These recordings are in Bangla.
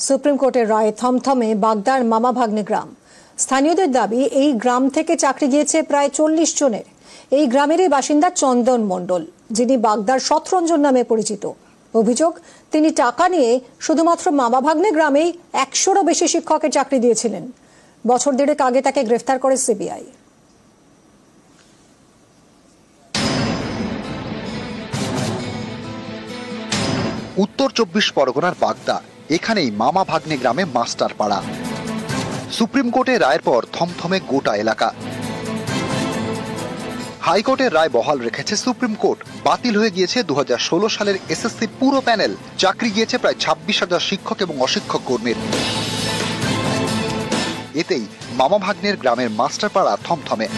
সুপ্রিম কোর্টের রায়ে থমথমে বাগদার মামা ভাগ্নে গ্রাম। স্থানীয়দের দাবি, এই গ্রাম থেকে চাকরি গিয়েছে প্রায় 40 জনের। এই গ্রামেরই বাসিন্দা চন্দন মণ্ডল, যিনি বাগদার শতরঞ্জন নামে পরিচিত। অভিযোগ, তিনি টাকা নিয়ে শুধুমাত্র মামা ভাগ্নে গ্রামেই 100-রও বেশি শিক্ষকের চাকরি দিয়েছিলেন। বছর দেড়েক আগে তাকে গ্রেফতার করে সিবিআই। উত্তর 24 পরগনার বাগদা, এখানেই মামা ভাগ্নে গ্রামে মাস্টার পাড়া। সুপ্রিম কোর্টের রায়ের পর থমথমে গোটা এলাকা। হাইকোর্টের রায় বহাল রেখেছে সুপ্রিম কোর্ট। বাতিল হয়ে গিয়েছে 2016 সালের এসএসসির পুরো প্যানেল। চাকরি গিয়েছে প্রায় 26,000 শিক্ষক এবং অশিক্ষক কর্মীর। এতেই মামা ভাগ্নের গ্রামের মাস্টার পাড়া থমথমে।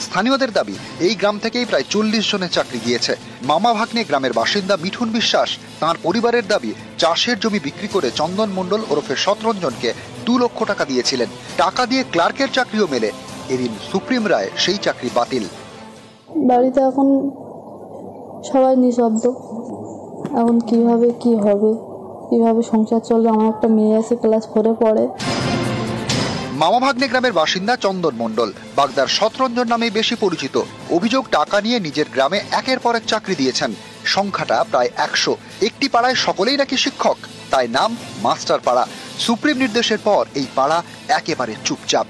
স্থানীয়দের দাবি, এই গ্রাম থেকেই প্রায় 40 জনের চাকরি গিয়েছে। মামা ভাগ্নে গ্রামের বাসিন্দা মিঠুন বিশ্বাস, তাঁর পরিবারের দাবি, চাষের জমি বিক্রি করে চন্দন মণ্ডল ওরফে শতরঞ্জনকে 2 লক্ষ টাকা দিয়েছিলেন। টাকা দিয়ে ক্লার্কের চাকরিও মেলে। এদিন সুপ্রিম রায় সেই চাকরি বাতিল। বাড়িতে এখন সবাই নিঃশব্দ। এখন কিভাবে কি হবে, কিভাবে সংসার চলবে? আমার একটা মেয়ে আছে, ক্লাস 4-এ পড়ে। মামা ভাগ্নে গ্রামের বাসিন্দা চন্দন মণ্ডল বাগদার শতরঞ্জন নামে বেশি পরিচিত। অভিযোগ, টাকা নিয়ে নিজের গ্রামে একের পর এক চাকরি দিয়েছেন। সংখ্যাটা প্রায় 100। একটি পাড়ায় সকলেই নাকি শিক্ষক, তাই নাম মাস্টার পাড়া। সুপ্রিম নির্দেশের পর এই পাড়া একেবারে চুপচাপ।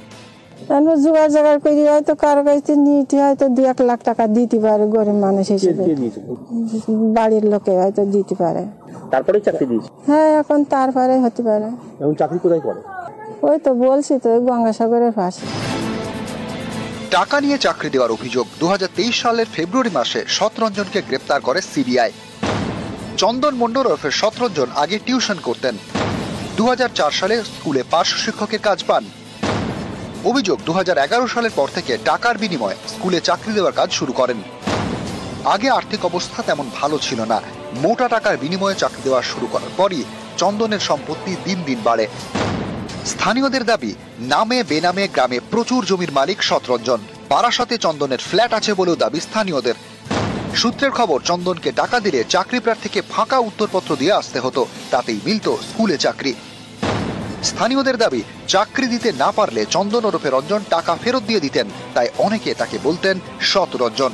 জোগাড় করে হয়তো কারো কাছে নিতে হয়তো 2-1 লাখ টাকা দিতে পারে, গরিব মানুষ হিসেবে বাড়ির লোকে হয়তো দিতে পারে। তারপরে চাকরি দিয়েছে? হ্যাঁ, এখন তারপরে হতে পারে। এখন চাকরি কোথায় করে? ওই তো বলছি তো, গঙ্গাসাগরের পাশে। টাকা নিয়ে চাকরি দেওয়ার অভিযোগ 2023 সালের ফেব্রুয়ারি মাসে শতরঞ্জনকে গ্রেপ্তার করে সিবিআই। চন্দন মণ্ডল ওরফে শতরঞ্জন আগে টিউশন করতেন। 2004 সালে স্কুলে পার্শ্ব শিক্ষকের কাজ পান। অভিযোগ, 2011 সালের পর থেকে টাকার বিনিময়ে স্কুলে চাকরি দেওয়ার কাজ শুরু করেন। আগে আর্থিক অবস্থা তেমন ভালো ছিল না। মোটা টাকার বিনিময়ে চাকরি দেওয়া শুরু করার পরই চন্দনের সম্পত্তি দিন দিন বাড়ে। স্থানীয়দের দাবি, নামে বেনামে গ্রামে প্রচুর জমির মালিক শতরঞ্জন। বারাসাতে চন্দনের ফ্ল্যাট আছে বলেও দাবি স্থানীয়দের। সূত্রের খবর, চন্দনকে টাকা দিলে চাকরি প্রার্থীকে ফাঁকা উত্তরপত্র দিয়ে আসতে হতো, তাতেই মিলত স্কুলে চাকরি। স্থানীয়দের দাবি, চাকরি দিতে না পারলে চন্দন ওরফে রঞ্জন টাকা ফেরত দিয়ে দিতেন, তাই অনেকে তাকে বলতেন শতরঞ্জন।